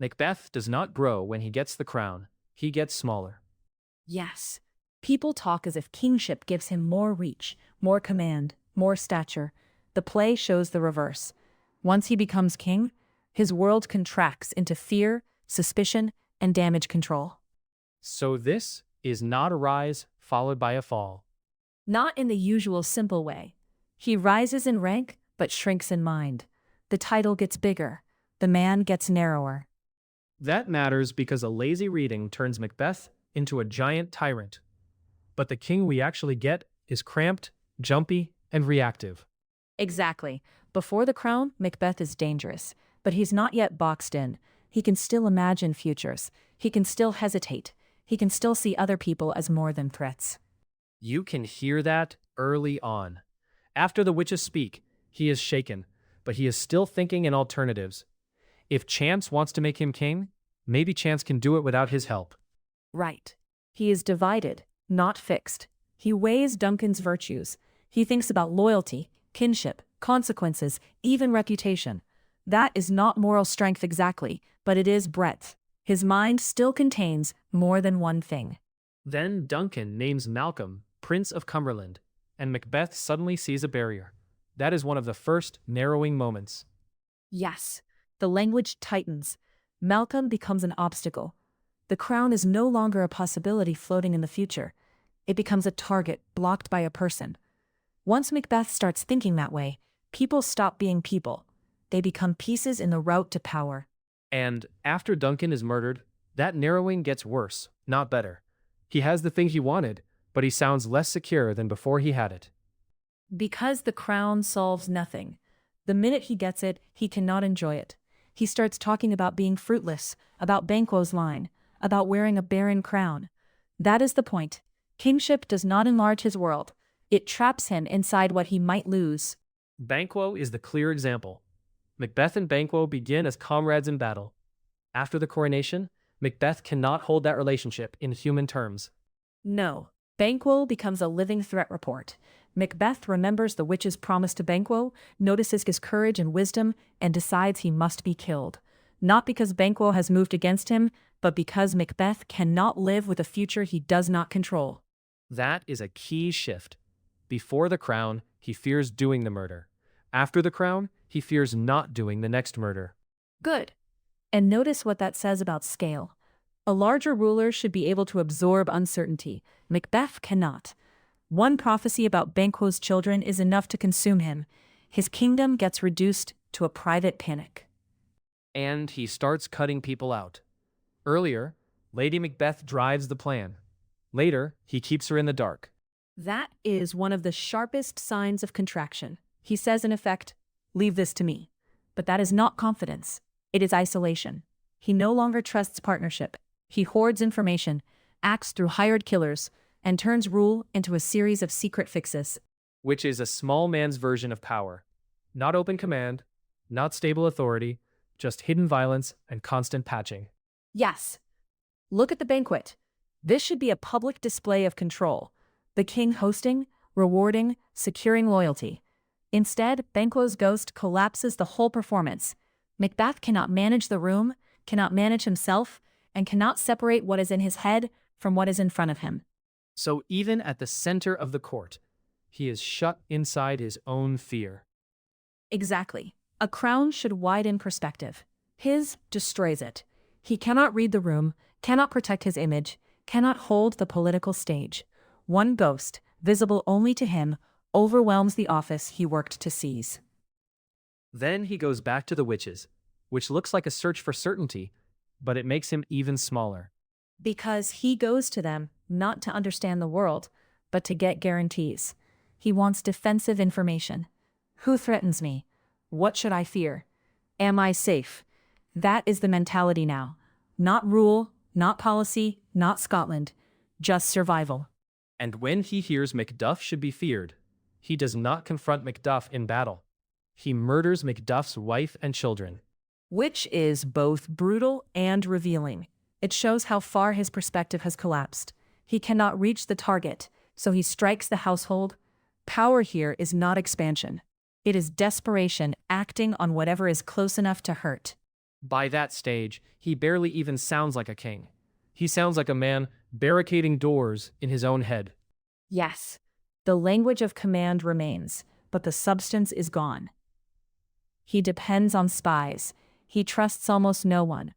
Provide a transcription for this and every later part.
Macbeth does not grow when he gets the crown, he gets smaller. Yes. People talk as if kingship gives him more reach, more command, more stature. The play shows the reverse. Once he becomes king, his world contracts into fear, suspicion, and damage control. So this is not a rise followed by a fall. Not in the usual simple way. He rises in rank, but shrinks in mind. The title gets bigger. The man gets narrower. That matters because a lazy reading turns Macbeth into a giant tyrant. But the king we actually get is cramped, jumpy, and reactive. Exactly. Before the crown, Macbeth is dangerous. But he's not yet boxed in. He can still imagine futures. He can still hesitate. He can still see other people as more than threats. You can hear that early on. After the witches speak, he is shaken, but he is still thinking in alternatives. If Chance wants to make him king, maybe Chance can do it without his help. Right. He is divided, not fixed. He weighs Duncan's virtues. He thinks about loyalty, kinship, consequences, even reputation. That is not moral strength exactly, but it is breadth. His mind still contains more than one thing. Then Duncan names Malcolm Prince of Cumberland, and Macbeth suddenly sees a barrier. That is one of the first narrowing moments. Yes, the language tightens. Malcolm becomes an obstacle. The crown is no longer a possibility floating in the future. It becomes a target blocked by a person. Once Macbeth starts thinking that way, people stop being people. They become pieces in the route to power. And after Duncan is murdered, that narrowing gets worse, not better. He has the thing he wanted, but he sounds less secure than before he had it. Because the crown solves nothing. The minute he gets it, he cannot enjoy it. He starts talking about being fruitless, about Banquo's line, about wearing a barren crown. That is the point. Kingship does not enlarge his world. It traps him inside what he might lose. Banquo is the clear example. Macbeth and Banquo begin as comrades in battle. After the coronation, Macbeth cannot hold that relationship in human terms. No. Banquo becomes a living threat report. Macbeth remembers the witch's promise to Banquo, notices his courage and wisdom, and decides he must be killed. Not because Banquo has moved against him, but because Macbeth cannot live with a future he does not control. That is a key shift. Before the crown, he fears doing the murder. After the crown, he fears not doing the next murder. Good. And notice what that says about scale. A larger ruler should be able to absorb uncertainty. Macbeth cannot. One prophecy about Banquo's children is enough to consume him. His kingdom gets reduced to a private panic. And he starts cutting people out. Earlier, Lady Macbeth drives the plan. Later, he keeps her in the dark. That is one of the sharpest signs of contraction. He says in effect, "Leave this to me." But that is not confidence. It is isolation. He no longer trusts partnership. He hoards information, acts through hired killers, and turns rule into a series of secret fixes. Which is a small man's version of power. Not open command, not stable authority, just hidden violence and constant patching. Yes. Look at the banquet. This should be a public display of control. The king hosting, rewarding, securing loyalty. Instead, Banquo's ghost collapses the whole performance. Macbeth cannot manage the room, cannot manage himself, and cannot separate what is in his head from what is in front of him. So even at the center of the court, he is shut inside his own fear. Exactly. A crown should widen perspective. His destroys it. He cannot read the room, cannot protect his image, cannot hold the political stage. One ghost, visible only to him, overwhelms the office he worked to seize. Then he goes back to the witches, which looks like a search for certainty, but it makes him even smaller. Because he goes to them, not to understand the world, but to get guarantees. He wants defensive information. Who threatens me? What should I fear? Am I safe? That is the mentality now. Not rule, not policy, not Scotland. Just survival. And when he hears Macduff should be feared, he does not confront Macduff in battle. He murders Macduff's wife and children. Which is both brutal and revealing. It shows how far his perspective has collapsed. He cannot reach the target, so he strikes the household. Power here is not expansion. It is desperation acting on whatever is close enough to hurt. By that stage, he barely even sounds like a king. He sounds like a man barricading doors in his own head. Yes, the language of command remains, but the substance is gone. He depends on spies. He trusts almost no one.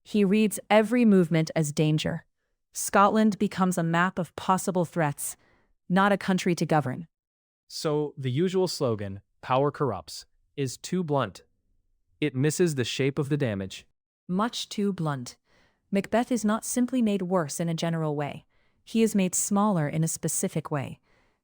He reads every movement as danger. Scotland becomes a map of possible threats, not a country to govern. So the usual slogan, power corrupts, is too blunt. It misses the shape of the damage. Much too blunt. Macbeth is not simply made worse in a general way. He is made smaller in a specific way.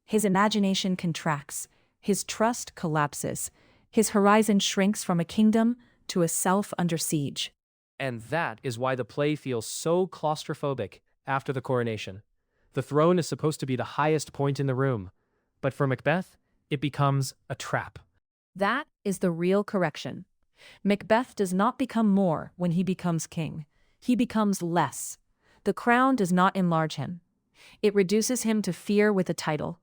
His imagination contracts. His trust collapses. His horizon shrinks from a kingdom to a self under siege. And that is why the play feels so claustrophobic after the coronation. The throne is supposed to be the highest point in the room, but for Macbeth, it becomes a trap. That is the real correction. Macbeth does not become more when he becomes king. He becomes less. The crown does not enlarge him. It reduces him to fear with a title.